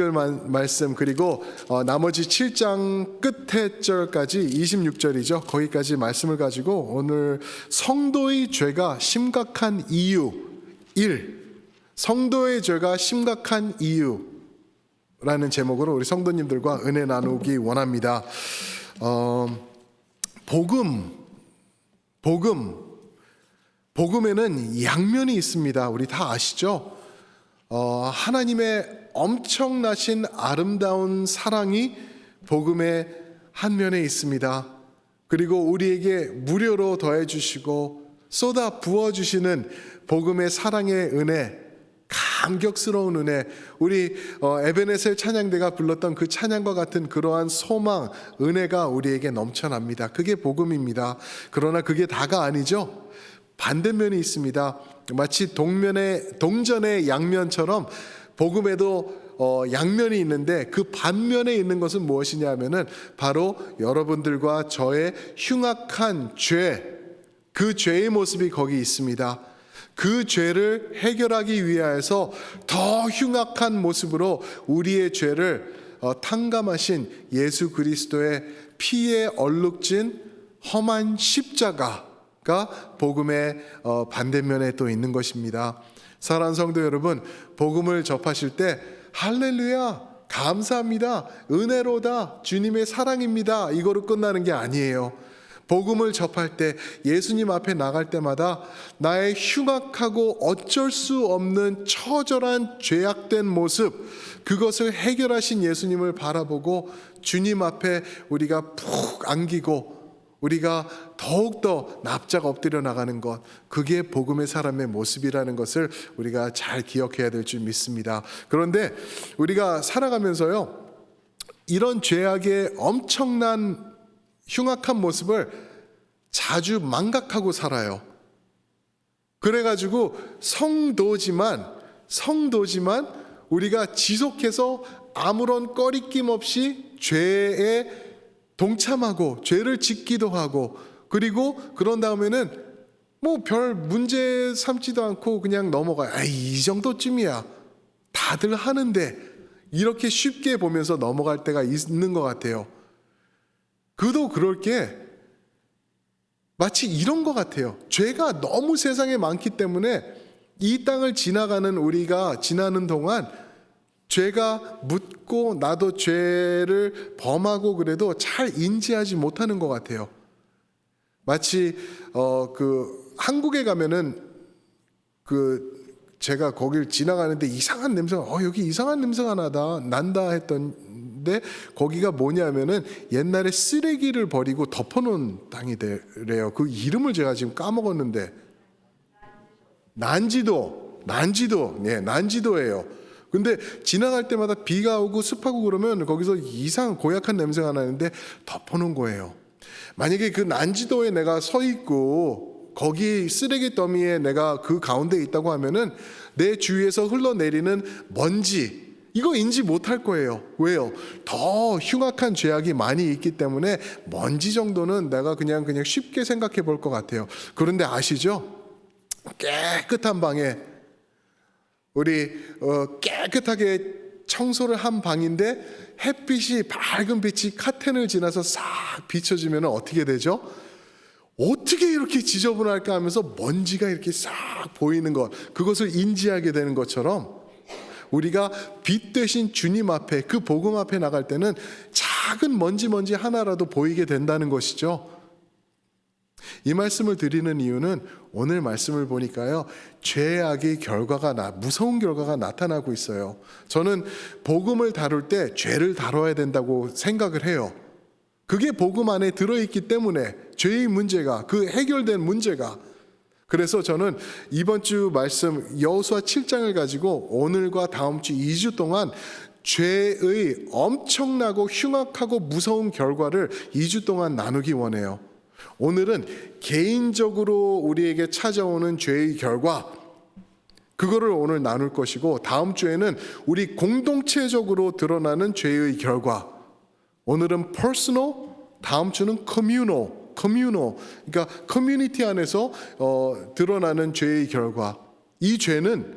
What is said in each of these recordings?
말씀 그리고 나머지 7장 끝에 절까지 26절이죠. 거기까지 말씀을 가지고 오늘 성도의 죄가 심각한 이유 1. 성도의 죄가 심각한 이유라는 제목으로 우리 성도님들과 은혜 나누기 원합니다. 복음에는 양면이 있습니다. 우리 다 아시죠? 하나님의 엄청나신 아름다운 사랑이 복음의 한 면에 있습니다. 그리고 우리에게 무료로 더해 주시고 쏟아 부어 주시는 복음의 사랑의 은혜, 감격스러운 은혜, 우리 에베네셀 찬양대가 불렀던 그 찬양과 같은 그러한 소망, 은혜가 우리에게 넘쳐납니다. 그게 복음입니다. 그러나 그게 다가 아니죠. 반대면이 있습니다. 마치 동전의 양면처럼 복음에도 양면이 있는데 그 반면에 있는 것은 무엇이냐 하면은 바로 여러분들과 저의 흉악한 죄, 그 죄의 모습이 거기 있습니다. 그 죄를 해결하기 위하여서 더 흉악한 모습으로 우리의 죄를 탕감하신 예수 그리스도의 피에 얼룩진 험한 십자가가 복음의 반대면에 또 있는 것입니다. 사랑하는 성도 여러분, 복음을 접하실 때 할렐루야, 감사합니다, 은혜로다, 주님의 사랑입니다, 이거로 끝나는 게 아니에요. 복음을 접할 때, 예수님 앞에 나갈 때마다 나의 흉악하고 어쩔 수 없는 처절한 죄악된 모습, 그것을 해결하신 예수님을 바라보고 주님 앞에 우리가 푹 안기고 우리가 더욱더 납작 엎드려 나가는 것, 그게 복음의 사람의 모습이라는 것을 우리가 잘 기억해야 될 줄 믿습니다. 그런데 우리가 살아가면서요, 이런 죄악의 엄청난 흉악한 모습을 자주 망각하고 살아요. 그래가지고 성도지만 우리가 지속해서 아무런 꺼리낌 없이 죄에 동참하고 죄를 짓기도 하고, 그리고 그런 다음에는 뭐 별 문제 삼지도 않고 그냥 넘어가요. 이 정도쯤이야, 다들 하는데, 이렇게 쉽게 보면서 넘어갈 때가 있는 것 같아요. 그도 그럴 게 마치 이런 것 같아요. 죄가 너무 세상에 많기 때문에 이 땅을 우리가 지나는 동안 죄가 묻고 나도 죄를 범하고 그래도 잘 인지하지 못하는 것 같아요. 마치 한국에 가면은 제가 거길 지나가는데 이상한 냄새가 여기 이상한 냄새가 난다 했던데, 거기가 뭐냐면은 옛날에 쓰레기를 버리고 덮어놓은 땅이래요. 그 이름을 제가 지금 까먹었는데, 난지도예요. 근데 지나갈 때마다 비가 오고 습하고 그러면 거기서 이상한 고약한 냄새가 나는데 덮어놓은 거예요. 만약에 그 난지도에 내가 서 있고 거기 쓰레기 더미에 내가 그 가운데 있다고 하면은 내 주위에서 흘러내리는 먼지, 이거 인지 못할 거예요. 왜요? 더 흉악한 죄악이 많이 있기 때문에 먼지 정도는 내가 그냥 쉽게 생각해 볼 것 같아요. 그런데 아시죠? 깨끗한 방에 우리 깨끗하게 청소를 한 방인데 밝은 빛이 카텐을 지나서 싹 비춰지면 어떻게 되죠? 어떻게 이렇게 지저분할까 하면서 먼지가 이렇게 싹 보이는 것, 그것을 인지하게 되는 것처럼 우리가 빛 대신 주님 앞에, 그 복음 앞에 나갈 때는 작은 먼지 하나라도 보이게 된다는 것이죠. 이 말씀을 드리는 이유는 오늘 말씀을 보니까요, 죄악의 무서운 결과가 나타나고 있어요. 저는 복음을 다룰 때 죄를 다뤄야 된다고 생각을 해요. 그게 복음 안에 들어있기 때문에 죄의 문제가, 그 해결된 문제가. 그래서 저는 이번 주 말씀 여호수아 7장을 가지고 오늘과 다음 주 2주 동안 죄의 엄청나고 흉악하고 무서운 결과를 2주 동안 나누기 원해요. 오늘은 개인적으로 우리에게 찾아오는 죄의 결과, 그거를 오늘 나눌 것이고, 다음 주에는 우리 공동체적으로 드러나는 죄의 결과. 오늘은 personal, 다음 주는 communal, 그러니까 커뮤니티 안에서 드러나는 죄의 결과. 이 죄는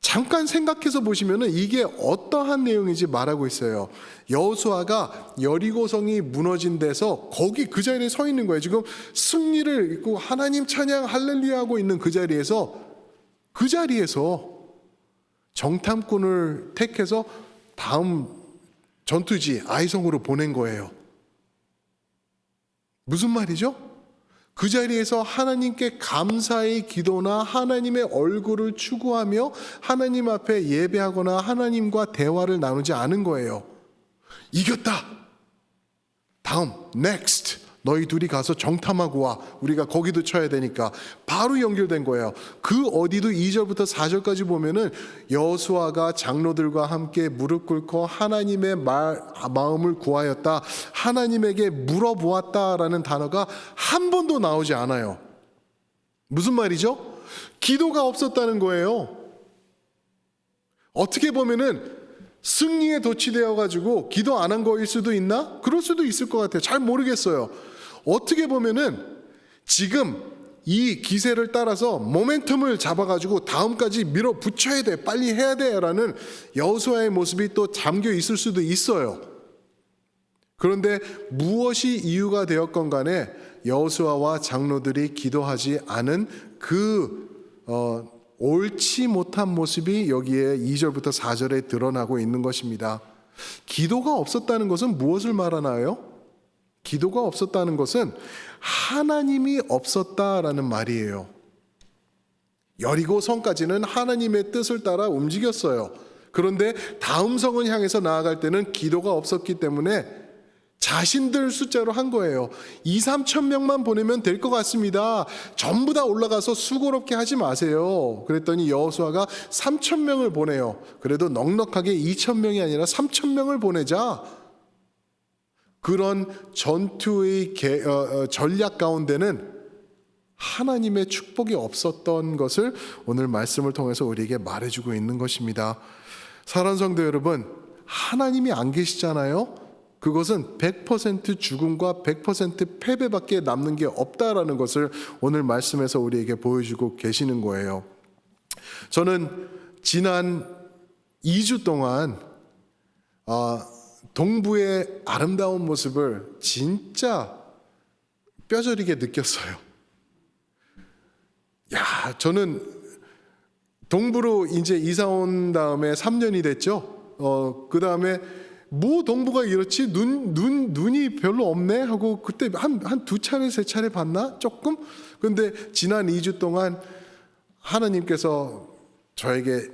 잠깐 생각해서 보시면은 이게 어떠한 내용인지 말하고 있어요. 여호수아가 여리고성이 무너진 데서 거기 그 자리에 서 있는 거예요. 지금 승리를 입고 하나님 찬양 할렐루야 하고 있는 그 자리에서 정탐꾼을 택해서 다음 전투지 아이성으로 보낸 거예요. 무슨 말이죠? 그 자리에서 하나님께 감사의 기도나 하나님의 얼굴을 추구하며 하나님 앞에 예배하거나 하나님과 대화를 나누지 않은 거예요. 이겼다. 다음, next. 너희 둘이 가서 정탐하고 와. 우리가 거기도 쳐야 되니까. 바로 연결된 거예요. 그 어디도 2절부터 4절까지 보면은 여호수아가 장로들과 함께 무릎 꿇고 하나님의 마음을 구하였다. 하나님에게 물어보았다라는 단어가 한 번도 나오지 않아요. 무슨 말이죠? 기도가 없었다는 거예요. 어떻게 보면은 승리에 도취되어 가지고 기도 안 한 거일 수도 있나? 그럴 수도 있을 것 같아요. 잘 모르겠어요. 어떻게 보면은 지금 이 기세를 따라서 모멘텀을 잡아가지고 다음까지 밀어붙여야 돼, 빨리 해야 돼라는 여호수아의 모습이 또 담겨 있을 수도 있어요. 그런데 무엇이 이유가 되었건 간에 여호수아와 장로들이 기도하지 않은 옳지 못한 모습이 여기에 2절부터 4절에 드러나고 있는 것입니다. 기도가 없었다는 것은 무엇을 말하나요? 기도가 없었다는 것은 하나님이 없었다라는 말이에요. 여리고 성까지는 하나님의 뜻을 따라 움직였어요. 그런데 다음 성을 향해서 나아갈 때는 기도가 없었기 때문에 자신들 숫자로 한 거예요. 2, 3천 명만 보내면 될 것 같습니다. 전부 다 올라가서 수고롭게 하지 마세요. 그랬더니 여호수아가 3천 명을 보내요. 그래도 넉넉하게 2천 명이 아니라 3천 명을 보내자. 그런 전투의 전략 가운데는 하나님의 축복이 없었던 것을 오늘 말씀을 통해서 우리에게 말해주고 있는 것입니다. 사랑하는 성도 여러분, 하나님이 안 계시잖아요. 그것은 100% 죽음과 100% 패배밖에 남는 게 없다라는 것을 오늘 말씀에서 우리에게 보여주고 계시는 거예요. 저는 지난 2주 동안 동부의 아름다운 모습을 진짜 뼈저리게 느꼈어요. 저는 동부로 이제 이사 온 다음에 3년이 됐죠. 그 다음에 뭐 동부가 이렇지? 눈이 별로 없네? 하고 그때 한 두 차례, 세 차례 봤나? 조금? 근데 지난 2주 동안 하나님께서 저에게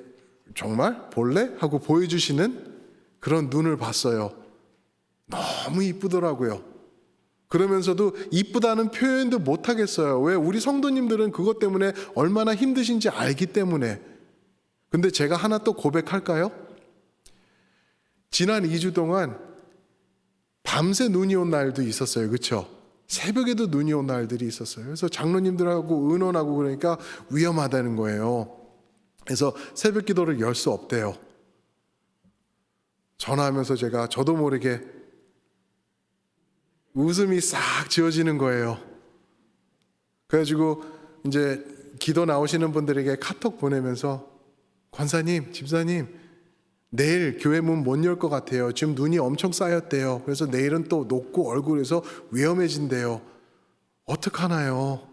정말 볼래? 하고 보여주시는 그런 눈을 봤어요. 너무 이쁘더라고요. 그러면서도 이쁘다는 표현도 못 하겠어요. 왜? 우리 성도님들은 그것 때문에 얼마나 힘드신지 알기 때문에. 근데 제가 하나 또 고백할까요? 지난 2주 동안 밤새 눈이 온 날도 있었어요. 그렇죠? 새벽에도 눈이 온 날들이 있었어요. 그래서 장로님들하고 의논하고 그러니까 위험하다는 거예요. 그래서 새벽 기도를 열 수 없대요. 전화하면서 저도 모르게 웃음이 싹 지어지는 거예요. 그래가지고 이제 기도 나오시는 분들에게 카톡 보내면서 권사님, 집사님, 내일 교회 문 못 열 것 같아요. 지금 눈이 엄청 쌓였대요. 그래서 내일은 또 녹고 얼굴에서 위험해진대요. 어떡하나요?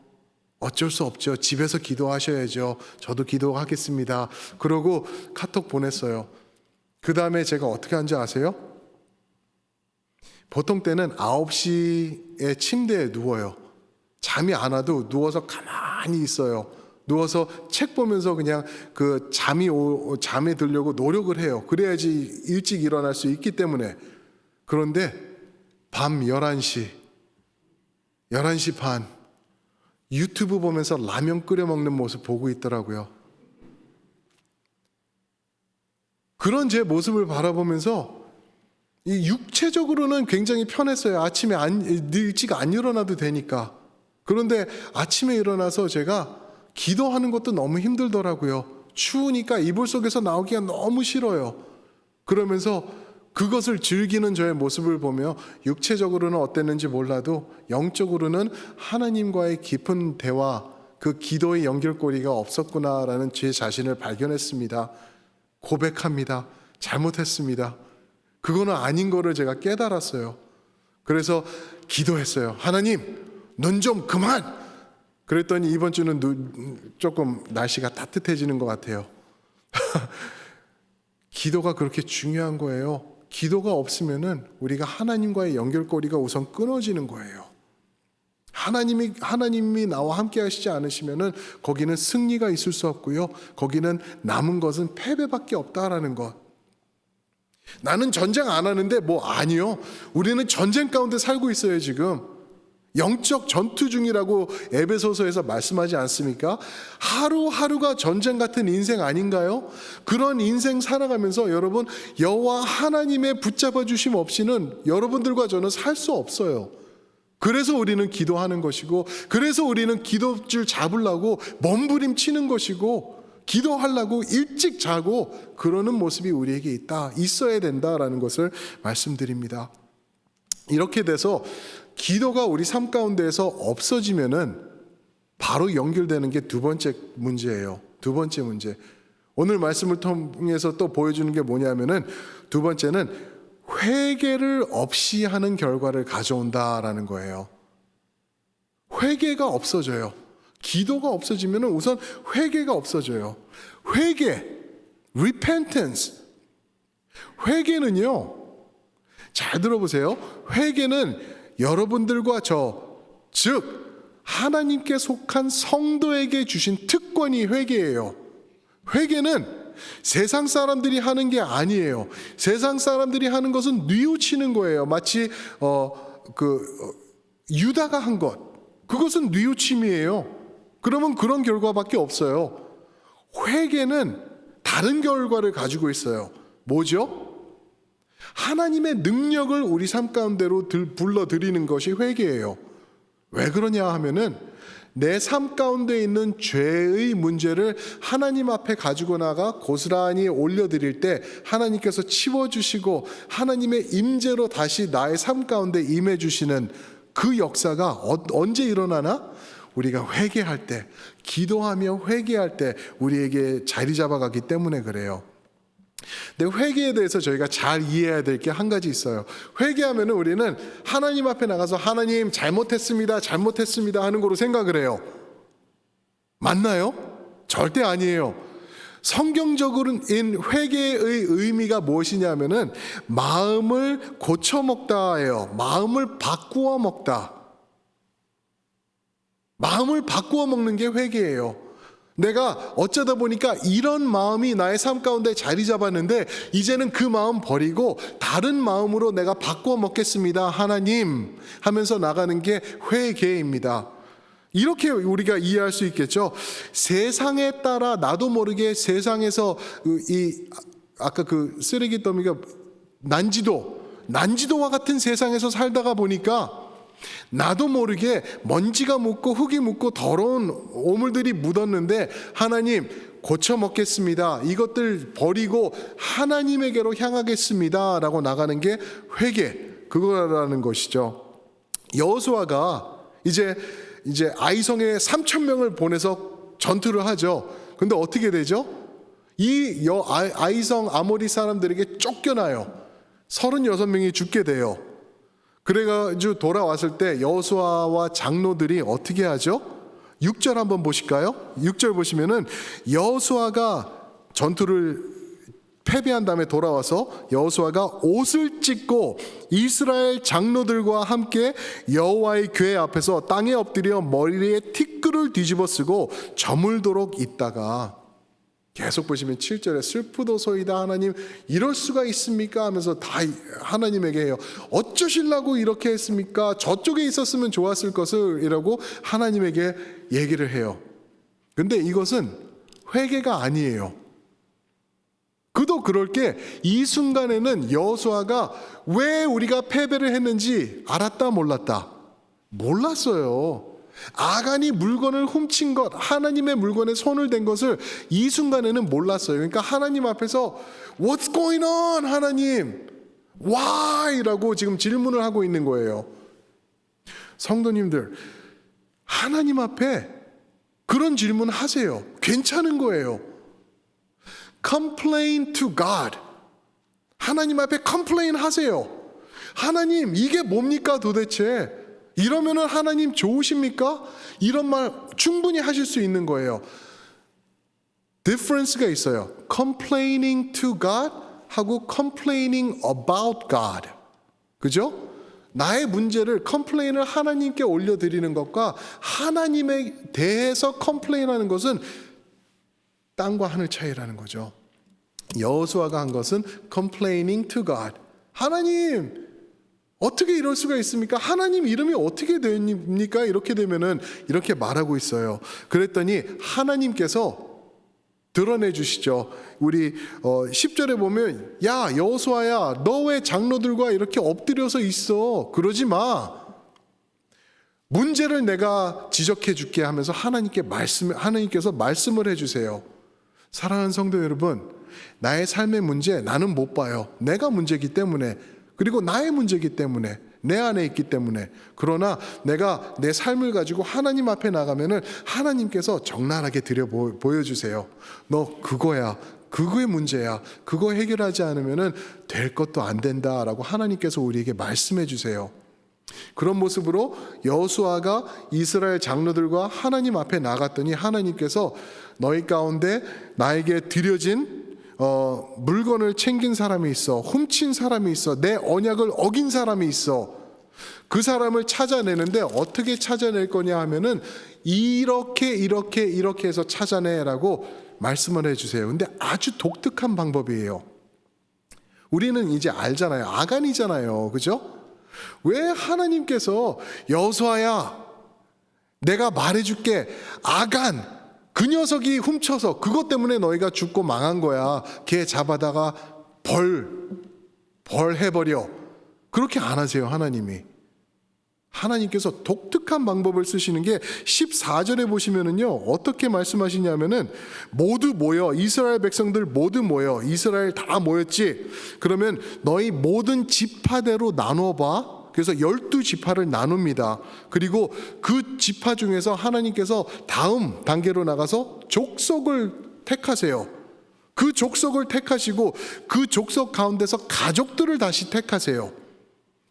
어쩔 수 없죠. 집에서 기도하셔야죠. 저도 기도하겠습니다. 그러고 카톡 보냈어요. 그 다음에 제가 어떻게 한지 아세요? 보통 때는 9시에 침대에 누워요. 잠이 안 와도 누워서 가만히 있어요. 누워서 책 보면서 그냥 잠에 들려고 노력을 해요. 그래야지 일찍 일어날 수 있기 때문에. 그런데 밤 11시 반 유튜브 보면서 라면 끓여 먹는 모습 보고 있더라고요. 그런 제 모습을 바라보면서 육체적으로는 굉장히 편했어요. 아침에 일찍 안 일어나도 되니까. 그런데 아침에 일어나서 제가 기도하는 것도 너무 힘들더라고요. 추우니까 이불 속에서 나오기가 너무 싫어요. 그러면서 그것을 즐기는 저의 모습을 보며 육체적으로는 어땠는지 몰라도 영적으로는 하나님과의 깊은 대화, 그 기도의 연결고리가 없었구나라는 제 자신을 발견했습니다. 고백합니다. 잘못했습니다. 그거는 아닌 거를 제가 깨달았어요. 그래서 기도했어요. 하나님, 눈 좀 그만! 그랬더니 이번 주는 조금 날씨가 따뜻해지는 것 같아요. 기도가 그렇게 중요한 거예요. 기도가 없으면은 우리가 하나님과의 연결고리가 우선 끊어지는 거예요. 하나님이 나와 함께 하시지 않으시면은 거기는 승리가 있을 수 없고요. 거기는 남은 것은 패배밖에 없다라는 것. 나는 전쟁 안 하는데 뭐 아니요. 우리는 전쟁 가운데 살고 있어요, 지금. 영적 전투 중이라고 에베소서에서 말씀하지 않습니까? 하루하루가 전쟁 같은 인생 아닌가요? 그런 인생 살아가면서 여러분, 여호와 하나님의 붙잡아 주심 없이는 여러분들과 저는 살 수 없어요. 그래서 우리는 기도하는 것이고, 그래서 우리는 기도줄 잡으려고 몸부림치는 것이고, 기도하려고 일찍 자고 그러는 모습이 우리에게 있어야 된다라는 것을 말씀드립니다. 이렇게 돼서 기도가 우리 삶 가운데에서 없어지면은 바로 연결되는 게 두 번째 문제예요. 두 번째 문제. 오늘 말씀을 통해서 또 보여주는 게 뭐냐면은 두 번째는 회개를 없이 하는 결과를 가져온다라는 거예요. 회개가 없어져요. 기도가 없어지면은 우선 회개가 없어져요. 회개, repentance. 회개는요, 잘 들어보세요. 회개는 여러분들과 즉 하나님께 속한 성도에게 주신 특권이 회개예요. 회개는 세상 사람들이 하는 게 아니에요. 세상 사람들이 하는 것은 뉘우치는 거예요. 마치 유다가 한 것, 그것은 뉘우침이에요. 그러면 그런 결과밖에 없어요. 회개는 다른 결과를 가지고 있어요. 뭐죠? 하나님의 능력을 우리 삶 가운데로 불러들이는 것이 회개예요. 왜 그러냐 하면은 내 삶 가운데 있는 죄의 문제를 하나님 앞에 가지고 나가 고스란히 올려드릴 때 하나님께서 치워주시고 하나님의 임재로 다시 나의 삶 가운데 임해주시는 그 역사가 언제 일어나나? 우리가 회개할 때, 기도하며 회개할 때 우리에게 자리 잡아가기 때문에 그래요. 근데 회개에 대해서 저희가 잘 이해해야 될 게 한 가지 있어요. 회개하면은 우리는 하나님 앞에 나가서 하나님 잘못했습니다 하는 거로 생각을 해요. 맞나요? 절대 아니에요. 성경적으로는 회개의 의미가 무엇이냐면은 마음을 고쳐 먹다예요. 마음을 바꾸어 먹다. 마음을 바꾸어 먹는 게 회개예요. 내가 어쩌다 보니까 이런 마음이 나의 삶 가운데 자리 잡았는데 이제는 그 마음 버리고 다른 마음으로 내가 바꾸어 먹겠습니다, 하나님 하면서 나가는 게 회개입니다. 이렇게 우리가 이해할 수 있겠죠. 세상에 따라 나도 모르게 세상에서 아까 그 쓰레기 더미가 난지도와 같은 세상에서 살다가 보니까 나도 모르게 먼지가 묻고 흙이 묻고 더러운 오물들이 묻었는데 하나님 고쳐 먹겠습니다. 이것들 버리고 하나님에게로 향하겠습니다 라고 나가는 게 회개, 그거라는 것이죠. 여호수아가 이제 아이성에 3,000명을 보내서 전투를 하죠. 근데 어떻게 되죠? 이 아이성 아모리 사람들에게 쫓겨나요. 36명이 죽게 돼요. 그래가지고 돌아왔을 때 여호수아와 장로들이 어떻게 하죠? 6절 한번 보실까요? 6절 보시면은 여호수아가 전투를 패배한 다음에 돌아와서 여호수아가 옷을 찢고 이스라엘 장로들과 함께 여호와의 궤 앞에서 땅에 엎드려 머리에 티끌을 뒤집어 쓰고 저물도록 있다가 계속 보시면 7절에 슬프도소이다 하나님 이럴 수가 있습니까 하면서 다 하나님에게 해요. 어쩌실라고 이렇게 했습니까? 저쪽에 있었으면 좋았을 것을 이라고 하나님에게 얘기를 해요. 근데 이것은 회개가 아니에요. 그도 그럴 게 이 순간에는 여호수아가 왜 우리가 패배를 했는지 알았다 몰랐다? 몰랐어요. 아간이 물건을 훔친 것, 하나님의 물건에 손을 댄 것을 이 순간에는 몰랐어요. 그러니까 하나님 앞에서 What's going on? 하나님 Why? 라고 지금 질문을 하고 있는 거예요. 성도님들, 하나님 앞에 그런 질문 하세요. 괜찮은 거예요. Complain to God. 하나님 앞에 complain 하세요. 하나님, 이게 뭡니까 도대체? 이러면은 하나님 좋으십니까? 이런 말 충분히 하실 수 있는 거예요. difference가 있어요. complaining to God 하고 complaining about God. 그죠? 나의 문제를 complain을 하나님께 올려드리는 것과 하나님에 대해서 complain하는 것은 땅과 하늘 차이라는 거죠. 여호수아가 한 것은 complaining to God. 하나님, 어떻게 이럴 수가 있습니까? 하나님 이름이 어떻게 됩니까? 이렇게 되면은 이렇게 말하고 있어요. 그랬더니 하나님께서 드러내 주시죠. 우리 10절에 보면 야 여호수아야, 너 왜 장로들과 이렇게 엎드려서 있어? 그러지 마. 문제를 내가 지적해 줄게 하면서 하나님께서 말씀을 해주세요. 사랑하는 성도 여러분, 나의 삶의 문제 나는 못 봐요. 내가 문제이기 때문에, 그리고 나의 문제이기 때문에, 내 안에 있기 때문에. 그러나 내가 내 삶을 가지고 하나님 앞에 나가면은 하나님께서 적나라하게 보여주세요. 너 그거야, 그거의 문제야. 그거 해결하지 않으면은 될 것도 안 된다라고 하나님께서 우리에게 말씀해 주세요. 그런 모습으로 여호수아가 이스라엘 장로들과 하나님 앞에 나갔더니 하나님께서 너희 가운데 나에게 드려진 물건을 챙긴 사람이 있어, 훔친 사람이 있어, 내 언약을 어긴 사람이 있어. 그 사람을 찾아내는데 어떻게 찾아낼 거냐 하면은 이렇게 해서 찾아내라고 말씀을 해주세요. 근데 아주 독특한 방법이에요. 우리는 이제 알잖아요. 아간이잖아요. 그죠? 왜 하나님께서 여호수아야, 내가 말해줄게, 아간 그 녀석이 훔쳐서 그것 때문에 너희가 죽고 망한 거야. 걔 잡아다가 벌 해버려. 그렇게 안 하세요. 하나님께서 독특한 방법을 쓰시는 게 14절에 보시면은요, 어떻게 말씀하시냐면은 모두 모여, 이스라엘 백성들 모두 모여, 이스라엘 다 모였지. 그러면 너희 모든 지파대로 나눠봐. 그래서 12지파를 나눕니다. 그리고 그 지파 중에서 하나님께서 다음 단계로 나가서 족속을 택하세요. 그 족속을 택하시고 그 족속 가운데서 가족들을 다시 택하세요.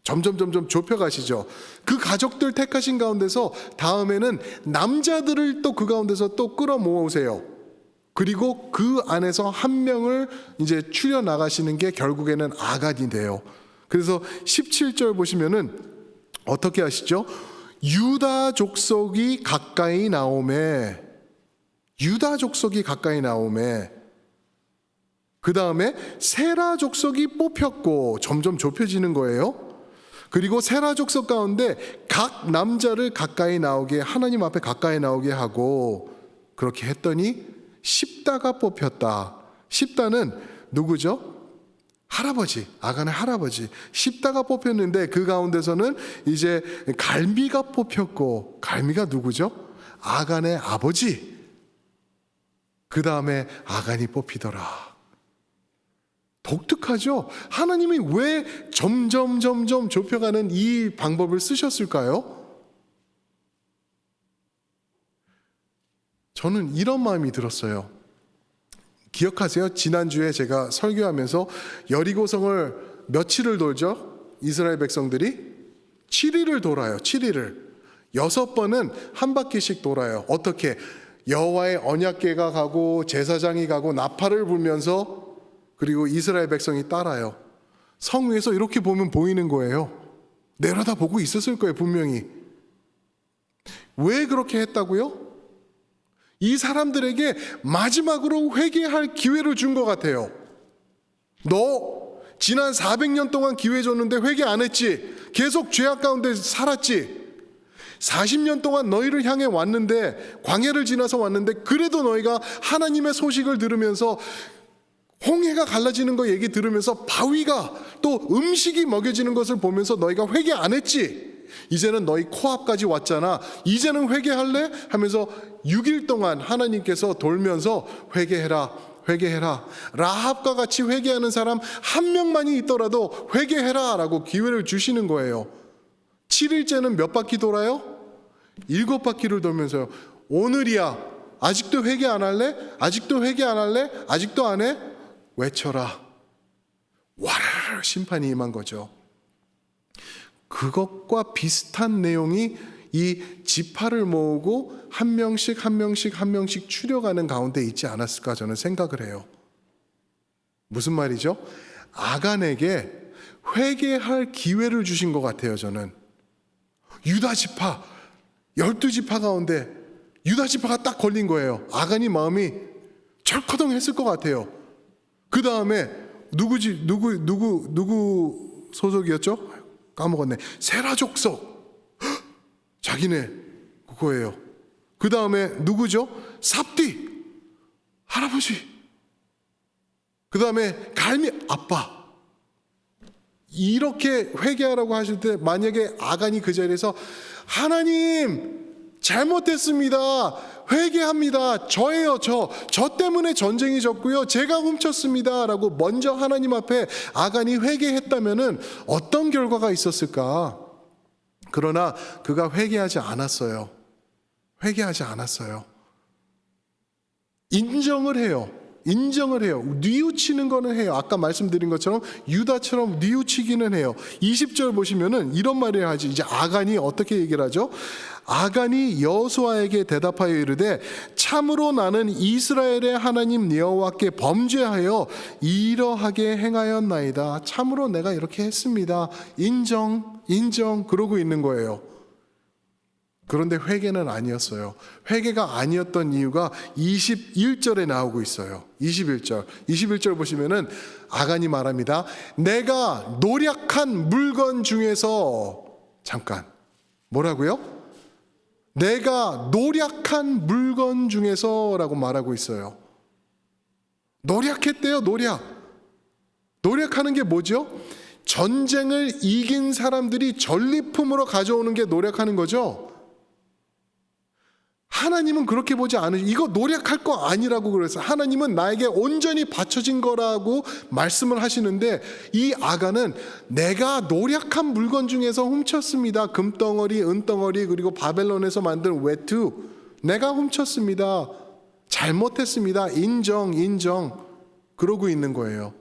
점점 좁혀가시죠. 그 가족들 택하신 가운데서 다음에는 남자들을 또 그 가운데서 또 끌어모으세요. 그리고 그 안에서 한 명을 이제 추려 나가시는 게 결국에는 아간이 돼요. 그래서 17절 보시면은 어떻게 하시죠? 유다 족속이 가까이 나오매. 그 다음에 세라 족속이 뽑혔고, 점점 좁혀지는 거예요. 그리고 세라 족속 가운데 각 남자를 가까이 나오게, 하나님 앞에 가까이 나오게 하고, 그렇게 했더니 십다가 뽑혔다. 십다는 누구죠? 할아버지, 아간의 할아버지 십다가 뽑혔는데 그 가운데서는 이제 갈미가 뽑혔고, 갈미가 누구죠? 아간의 아버지. 그 다음에 아간이 뽑히더라. 독특하죠? 하나님이 왜 점점 좁혀가는 이 방법을 쓰셨을까요? 저는 이런 마음이 들었어요. 기억하세요? 지난주에 제가 설교하면서 여리고성을 며칠을 돌죠? 이스라엘 백성들이 7일을 돌아요. 7일을 6번은 한 바퀴씩 돌아요. 어떻게? 여호와의 언약궤가 가고 제사장이 가고 나팔을 불면서, 그리고 이스라엘 백성이 따라요. 성 위에서 이렇게 보면 보이는 거예요. 내려다보고 있었을 거예요, 분명히. 왜 그렇게 했다고요? 이 사람들에게 마지막으로 회개할 기회를 준 것 같아요. 너 지난 400년 동안 기회 줬는데 회개 안 했지? 계속 죄악 가운데 살았지? 40년 동안 너희를 향해 왔는데, 광야를 지나서 왔는데, 그래도 너희가 하나님의 소식을 들으면서, 홍해가 갈라지는 거 얘기 들으면서, 바위가 또 음식이 먹여지는 것을 보면서 너희가 회개 안 했지? 이제는 너희 코앞까지 왔잖아. 이제는 회개할래? 하면서 6일 동안 하나님께서 돌면서 회개해라. 라합과 같이 회개하는 사람 한 명만이 있더라도 회개해라 라고 기회를 주시는 거예요. 7일째는 몇 바퀴 돌아요? 7바퀴를 돌면서요. 오늘이야 아직도 회개 안 할래? 아직도 회개 안 할래? 아직도 안 해? 외쳐라. 와르르 심판이 임한 거죠. 그것과 비슷한 내용이 이 지파를 모으고 한 명씩 한 명씩 한 명씩 추려가는 가운데 있지 않았을까 저는 생각을 해요. 무슨 말이죠? 아간에게 회개할 기회를 주신 것 같아요. 저는 유다 지파 12지파 가운데 유다 지파가 딱 걸린 거예요. 아간이 마음이 철커덩했을 것 같아요. 그 다음에 누구 소속이었죠? 까먹었네. 세라 족속. 자기네 그거예요. 그 다음에 누구죠? 삽디 할아버지. 그 다음에 갈미 아빠. 이렇게 회개하라고 하실 때 만약에 아간이 그 자리에서 하나님 잘못했습니다. 회개합니다. 저예요. 저 때문에 전쟁이 졌고요. 제가 훔쳤습니다. 라고 먼저 하나님 앞에 아간이 회개했다면은 어떤 결과가 있었을까? 그러나 그가 회개하지 않았어요. 회개하지 않았어요. 인정을 해요. 뉘우치는 거는 해요. 아까 말씀드린 것처럼 유다처럼 뉘우치기는 해요. 20절 보시면은 이런 말을 하지. 이제 아간이 어떻게 얘기를 하죠? 아간이 여호수아에게 대답하여 이르되 참으로 나는 이스라엘의 하나님 여호와께 범죄하여 이러하게 행하였나이다. 참으로 내가 이렇게 했습니다. 인정 그러고 있는 거예요. 그런데 회개는 아니었어요. 회개가 아니었던 이유가 21절에 나오고 있어요. 21절 보시면은 아간이 말합니다. 내가 노력한 물건 중에서 잠깐 뭐라고요? 내가 노력한 물건 중에서라고 말하고 있어요. 노력했대요. 노력하는 게 뭐죠? 전쟁을 이긴 사람들이 전리품으로 가져오는 게 노력하는 거죠. 하나님은 그렇게 보지 않으시고 이거 노력할 거 아니라고 그랬어요. 하나님은 나에게 온전히 바쳐진 거라고 말씀을 하시는데 이 아간은 내가 노력한 물건 중에서 훔쳤습니다. 금덩어리, 은덩어리 그리고 바벨론에서 만든 외투 내가 훔쳤습니다. 잘못했습니다. 인정 그러고 있는 거예요.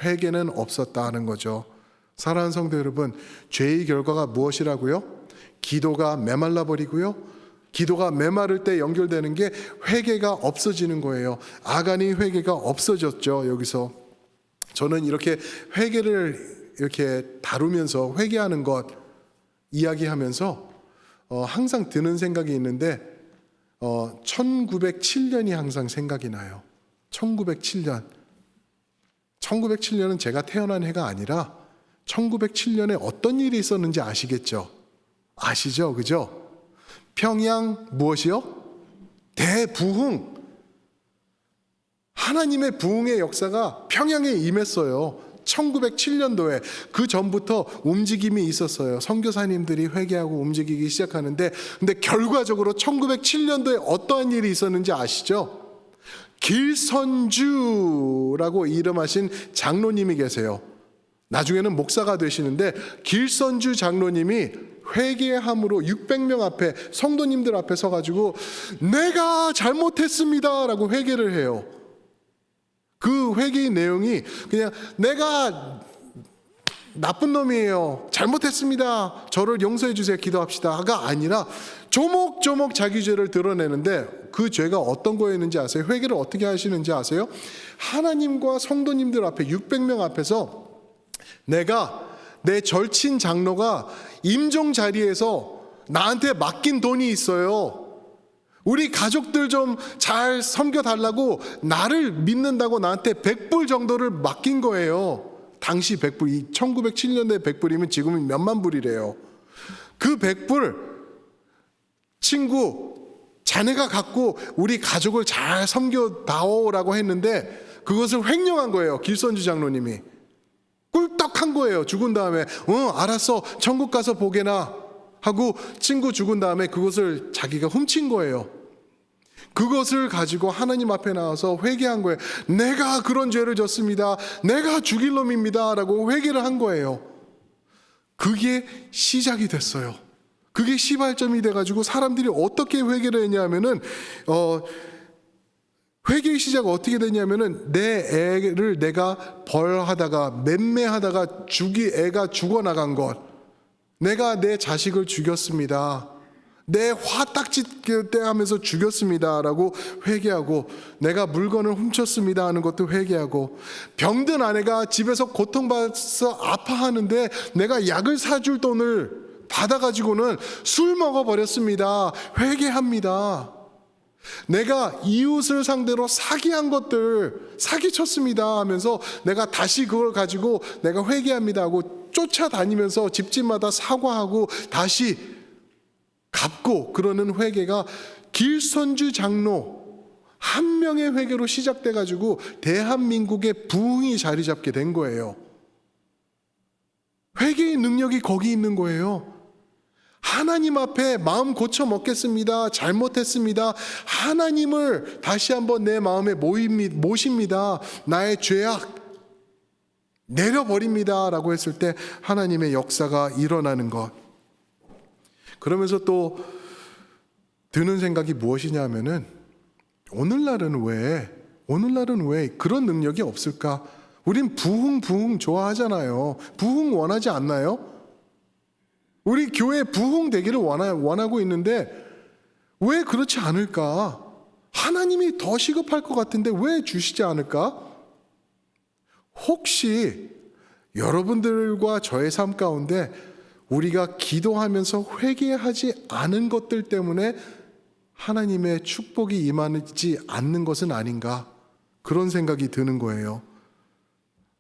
회개는 없었다 하는 거죠. 사랑하는 성도 여러분, 죄의 결과가 무엇이라고요? 기도가 메말라 버리고요. 기도가 메마를 때 연결되는 게 회개가 없어지는 거예요. 아간이 회개가 없어졌죠. 여기서 저는 이렇게 회개를 이렇게 다루면서 회개하는 것 이야기하면서 항상 드는 생각이 있는데 1907년이 항상 생각이 나요. 1907년은 제가 태어난 해가 아니라 1907년에 어떤 일이 있었는지 아시겠죠? 아시죠? 그죠? 평양 무엇이요? 대부흥. 하나님의 부흥의 역사가 평양에 임했어요. 1907년도에 그 전부터 움직임이 있었어요. 선교사님들이 회개하고 움직이기 시작하는데 근데 결과적으로 1907년도에 어떠한 일이 있었는지 아시죠? 길선주라고 이름하신 장로님이 계세요. 나중에는 목사가 되시는데 길선주 장로님이 회개함으로 600명 앞에 성도님들 앞에 서가지고 내가 잘못했습니다 라고 회개를 해요. 그 회개의 내용이 그냥 내가 나쁜 놈이에요. 잘못했습니다. 저를 용서해 주세요. 기도합시다가 아니라 조목조목 자기 죄를 드러내는데 그 죄가 어떤 거였는지 아세요? 회개를 어떻게 하시는지 아세요? 하나님과 성도님들 앞에 600명 앞에서 내가 내 절친 장로가 임종 자리에서 나한테 맡긴 돈이 있어요. 우리 가족들 좀 잘 섬겨달라고 나를 믿는다고 나한테 100불 정도를 맡긴 거예요. 당시 100불, 1907년도에 100불이면 지금은 몇만 불이래요. 그 100불 친구 자네가 갖고 우리 가족을 잘 섬겨다오라고 했는데 그것을 횡령한 거예요. 길선주 장로님이. 꿀떡한 거예요. 죽은 다음에 알았어 천국 가서 보게나 하고 친구 죽은 다음에 그것을 자기가 훔친 거예요. 그것을 가지고 하나님 앞에 나와서 회개한 거예요. 내가 그런 죄를 졌습니다. 내가 죽일 놈입니다 라고 회개를 한 거예요. 그게 시작이 됐어요. 그게 시발점이 돼가지고 사람들이 어떻게 회개를 했냐면은 회개의 시작은 어떻게 되냐면은 내 애를 내가 벌하다가 맴매하다가 애가 죽어나간 것, 내가 내 자식을 죽였습니다, 내 화딱지 때 하면서 죽였습니다라고 회개하고, 내가 물건을 훔쳤습니다 하는 것도 회개하고, 병든 아내가 집에서 고통받아서 아파하는데 내가 약을 사줄 돈을 받아가지고는 술 먹어버렸습니다, 회개합니다. 내가 이웃을 상대로 사기한 것들 사기쳤습니다 하면서 내가 다시 그걸 가지고 내가 회개합니다 하고 쫓아다니면서 집집마다 사과하고 다시 갚고 그러는 회개가 길선주 장로 한 명의 회개로 시작돼 가지고 대한민국의 부흥이 자리 잡게 된 거예요. 회개의 능력이 거기 있는 거예요. 하나님 앞에 마음 고쳐 먹겠습니다, 잘못했습니다, 하나님을 다시 한번 내 마음에 모십니다, 나의 죄악 내려버립니다 라고 했을 때 하나님의 역사가 일어나는 것. 그러면서 또 드는 생각이 무엇이냐 하면은 오늘날은 왜 그런 능력이 없을까? 우린 부흥 좋아하잖아요. 부흥 원하지 않나요? 우리 교회 부흥되기를 원하고 있는데 왜 그렇지 않을까? 하나님이 더 시급할 것 같은데 왜 주시지 않을까? 혹시 여러분들과 저의 삶 가운데 우리가 기도하면서 회개하지 않은 것들 때문에 하나님의 축복이 임하지 않는 것은 아닌가? 그런 생각이 드는 거예요.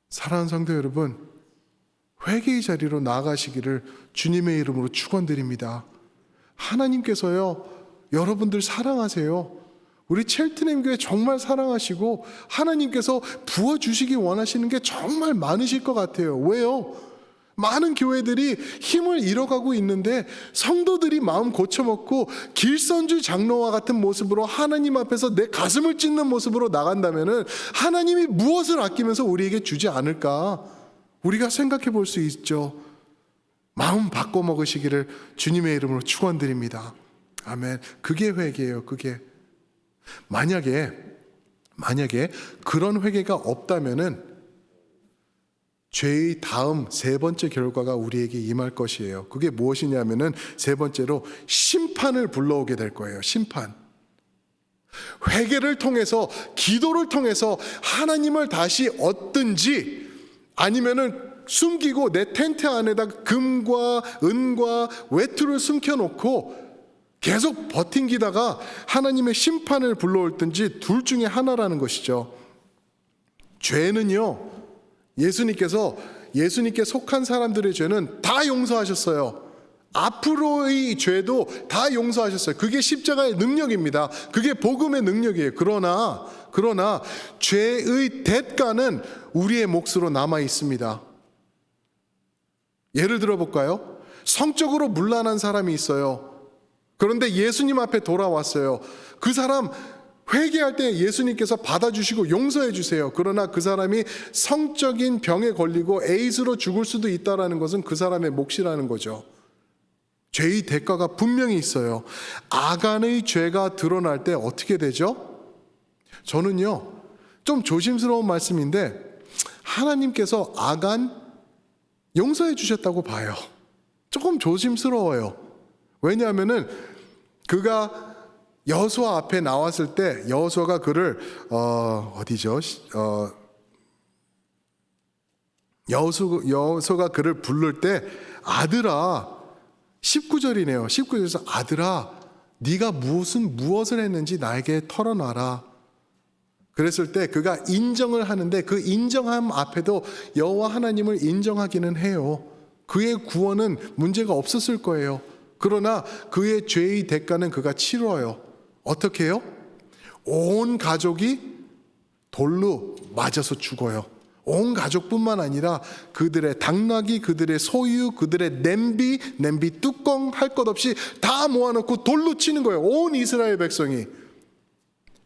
사랑하는 성도 여러분, 회개의 자리로 나아가시기를 주님의 이름으로 축원드립니다. 하나님께서요, 여러분들 사랑하세요. 우리 첼트냄 교회 정말 사랑하시고 하나님께서 부어주시기 원하시는 게 정말 많으실 것 같아요. 왜요? 많은 교회들이 힘을 잃어가고 있는데 성도들이 마음 고쳐먹고 길선주 장로와 같은 모습으로 하나님 앞에서 내 가슴을 찢는 모습으로 나간다면은 하나님이 무엇을 아끼면서 우리에게 주지 않을까? 우리가 생각해 볼 수 있죠. 마음 바꿔 먹으시기를 주님의 이름으로 축원드립니다. 아멘. 그게 회개예요. 그게 만약에 그런 회개가 없다면은 죄의 다음 세 번째 결과가 우리에게 임할 것이에요. 그게 무엇이냐면은 세 번째로 심판을 불러오게 될 거예요. 심판. 회개를 통해서, 기도를 통해서 하나님을 다시 얻든지 아니면은 숨기고 내 텐트 안에다 금과 은과 외투를 숨겨놓고 계속 버팅기다가 하나님의 심판을 불러올든지 둘 중에 하나라는 것이죠. 죄는요, 예수님께 속한 사람들의 죄는 다 용서하셨어요. 앞으로의 죄도 다 용서하셨어요. 그게 십자가의 능력입니다. 그게 복음의 능력이에요. 그러나 죄의 대가는 우리의 몫으로 남아 있습니다. 예를 들어 볼까요? 성적으로 문란한 사람이 있어요. 그런데 예수님 앞에 돌아왔어요. 그 사람 회개할 때 예수님께서 받아주시고 용서해 주세요. 그러나 그 사람이 성적인 병에 걸리고 에이즈로 죽을 수도 있다는 것은 그 사람의 몫이라는 거죠. 죄의 대가가 분명히 있어요. 아간의 죄가 드러날 때 어떻게 되죠? 저는요, 좀 조심스러운 말씀인데 하나님께서 아간 용서해 주셨다고 봐요. 조금 조심스러워요. 왜냐하면은 그가 여호수아 앞에 나왔을 때 여호수아가 그를 여호수아가 그를 부를 때 아들아, 19절이네요. 19절에서 아들아, 네가 무엇을 했는지 나에게 털어놔라. 그랬을 때 그가 인정을 하는데 그 인정함 앞에도 여호와 하나님을 인정하기는 해요. 그의 구원은 문제가 없었을 거예요. 그러나 그의 죄의 대가는 그가 치러요. 어떻게 해요? 온 가족이 돌로 맞아서 죽어요. 온 가족뿐만 아니라 그들의 당나귀, 그들의 소유, 그들의 냄비 뚜껑 할 것 없이 다 모아놓고 돌로 치는 거예요. 온 이스라엘 백성이.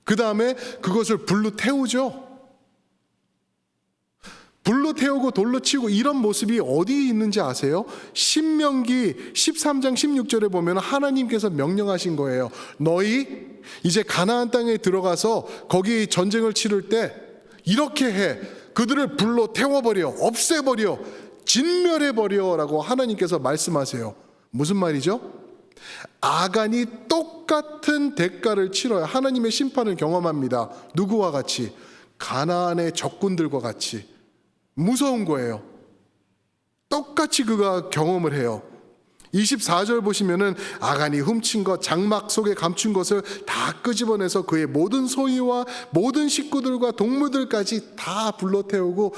그 다음에 그것을 불로 태우죠. 불로 태우고 돌로 치고 이런 모습이 어디에 있는지 아세요? 신명기 13장 16절에 보면 하나님께서 명령하신 거예요. 너희 이제 가나안 땅에 들어가서 거기 전쟁을 치를 때 이렇게 해. 그들을 불로 태워버려, 없애버려, 진멸해버려 라고 하나님께서 말씀하세요. 무슨 말이죠? 아간이 똑같은 대가를 치러야 하나님의 심판을 경험합니다. 누구와 같이? 가나안의 적군들과 같이. 무서운 거예요. 똑같이 그가 경험을 해요. 24절 보시면은 아간이 훔친 것, 장막 속에 감춘 것을 다 끄집어내서 그의 모든 소유와 모든 식구들과 동물들까지 다 불러 태우고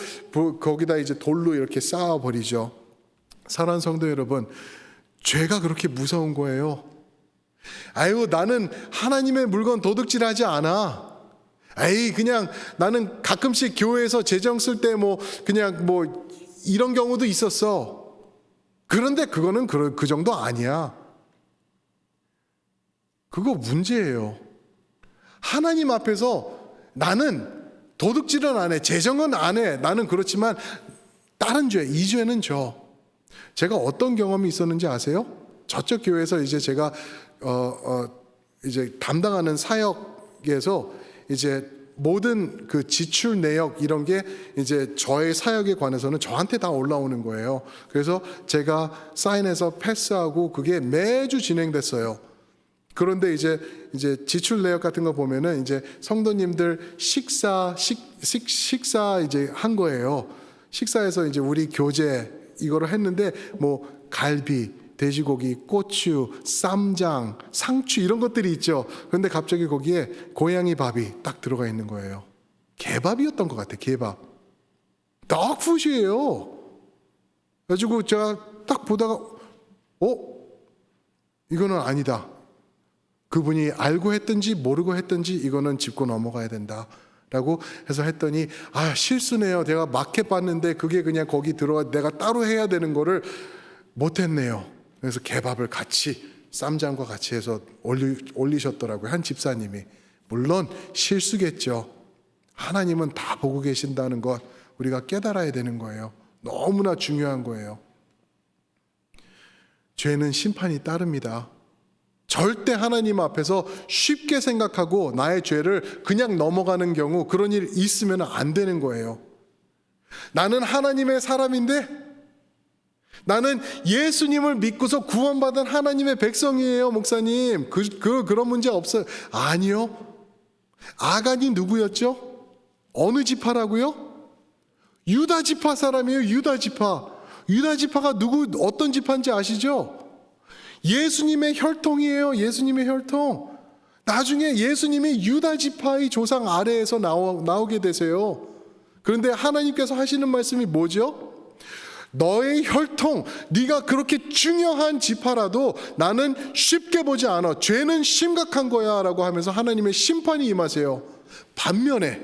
거기다 이제 돌로 이렇게 쌓아버리죠. 사랑하는 성도 여러분, 죄가 그렇게 무서운 거예요. 아유, 나는 하나님의 물건 도둑질하지 않아. 에이, 그냥 나는 가끔씩 교회에서 재정 쓸 때 그냥 이런 경우도 있었어. 그런데 그거는 그 정도 아니야. 그거 문제예요. 하나님 앞에서 나는 도둑질은 안 해, 재정은 안 해. 나는 그렇지만 다른 죄, 이 죄는 제가 어떤 경험이 있었는지 아세요? 저쪽 교회에서 이제 제가 이제 담당하는 사역에서 이제 모든 그 지출 내역 이런 게 이제 저의 사역에 관해서는 저한테 다 올라오는 거예요. 그래서 제가 사인해서 패스하고 그게 매주 진행됐어요. 그런데 이제 지출 내역 같은 거 보면은 이제 성도님들 식사 이제 한 거예요. 식사에서 이제 우리 교제 이거를 했는데 갈비, 돼지고기, 고추, 쌈장, 상추 이런 것들이 있죠. 그런데 갑자기 거기에 고양이 밥이 딱 들어가 있는 거예요. 개밥이었던 것 같아요. 개밥. 덕푸시예요. 그래가지고 제가 딱 보다가 이거는 아니다. 그분이 알고 했든지 모르고 했든지 이거는 짚고 넘어가야 된다 라고 해서 했더니 실수네요. 내가 마켓 봤는데 그게 그냥 거기 들어가 내가 따로 해야 되는 거를 못했네요. 그래서 개밥을 같이 쌈장과 같이 해서 올리셨더라고요. 한 집사님이. 물론 실수겠죠. 하나님은 다 보고 계신다는 것 우리가 깨달아야 되는 거예요. 너무나 중요한 거예요. 죄는 심판이 따릅니다. 절대 하나님 앞에서 쉽게 생각하고 나의 죄를 그냥 넘어가는 경우 그런 일 있으면 안 되는 거예요. 나는 하나님의 사람인데 나는 예수님을 믿고서 구원받은 하나님의 백성이에요, 목사님. 그런 문제 없어요. 아니요. 아간이 누구였죠? 어느 지파라고요? 유다 지파 사람이에요, 유다 지파. 유다 지파가 어떤 지파인지 아시죠? 예수님의 혈통이에요, 예수님의 혈통. 나중에 예수님이 유다 지파의 조상 아래에서 나오게 되세요. 그런데 하나님께서 하시는 말씀이 뭐죠? 너의 혈통, 네가 그렇게 중요한 지파라도 나는 쉽게 보지 않아. 죄는 심각한 거야 라고 하면서 하나님의 심판이 임하세요. 반면에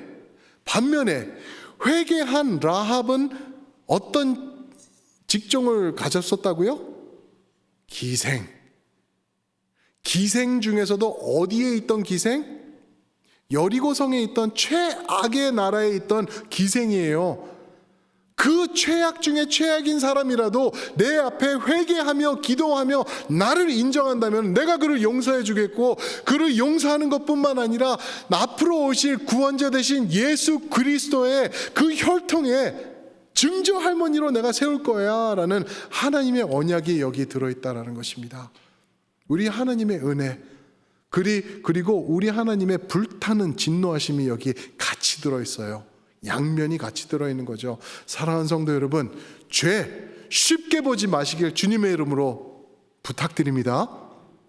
회개한 라합은 어떤 직종을 가졌었다고요? 기생 중에서도 어디에 있던 기생? 여리고성에 있던 최악의 나라에 있던 기생이에요. 그 최악 중에 최악인 사람이라도 내 앞에 회개하며 기도하며 나를 인정한다면 내가 그를 용서해 주겠고, 그를 용서하는 것뿐만 아니라 앞으로 오실 구원자 되신 예수 그리스도의 그 혈통에 증조 할머니로 내가 세울 거야 라는 하나님의 언약이 여기 들어있다는 것입니다. 우리 하나님의 은혜, 그리고 우리 하나님의 불타는 진노하심이 여기 같이 들어있어요. 양면이 같이 들어있는 거죠. 사랑하는 성도 여러분, 죄 쉽게 보지 마시길 주님의 이름으로 부탁드립니다.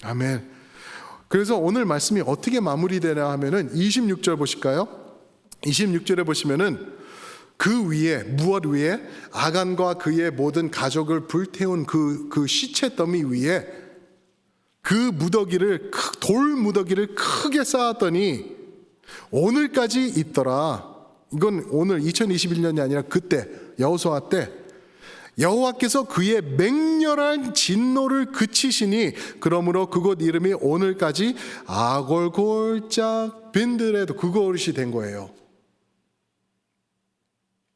아멘. 그래서 오늘 말씀이 어떻게 마무리되냐 하면은 26절 보실까요? 26절에 보시면은 무엇 위에? 아간과 그의 모든 가족을 불태운 그 시체 더미 위에 돌 무더기를 크게 쌓았더니 오늘까지 있더라. 이건 오늘 2021년이 아니라 그때 여호수아 때 여호와께서 그의 맹렬한 진노를 그치시니 그러므로 그곳 이름이 오늘까지 아골골짝 빈들에도 그곳이 된 거예요.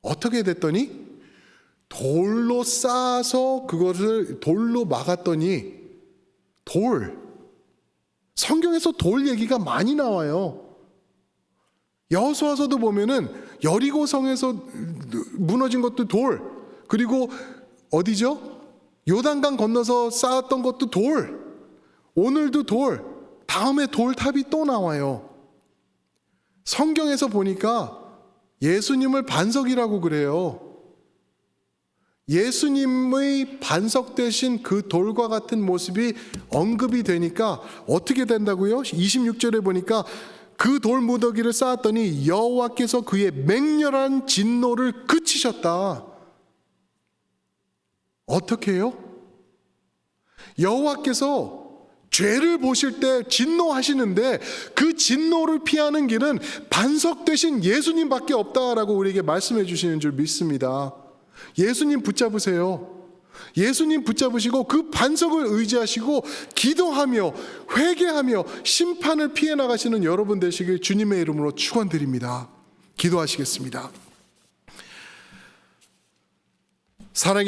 어떻게 됐더니 돌로 쌓아서 그것을 돌로 막았더니 성경에서 돌 얘기가 많이 나와요. 여호수아서도 보면은 여리고 성에서 무너진 것도 돌, 그리고 어디죠? 요단강 건너서 쌓았던 것도 돌, 오늘도 돌, 다음에 돌탑이 또 나와요. 성경에서 보니까 예수님을 반석이라고 그래요. 예수님의 반석 되신 그 돌과 같은 모습이 언급이 되니까 어떻게 된다고요? 26절에 보니까 그 돌무더기를 쌓았더니 여호와께서 그의 맹렬한 진노를 그치셨다. 어떻게 해요? 여호와께서 죄를 보실 때 진노하시는데 그 진노를 피하는 길은 반석 되신 예수님밖에 없다라고 우리에게 말씀해 주시는 줄 믿습니다. 예수님 붙잡으세요. 예수님 붙잡으시고 그 반석을 의지하시고 기도하며 회개하며 심판을 피해 나가시는 여러분 되시길 주님의 이름으로 축원드립니다. 기도하시겠습니다. 사랑의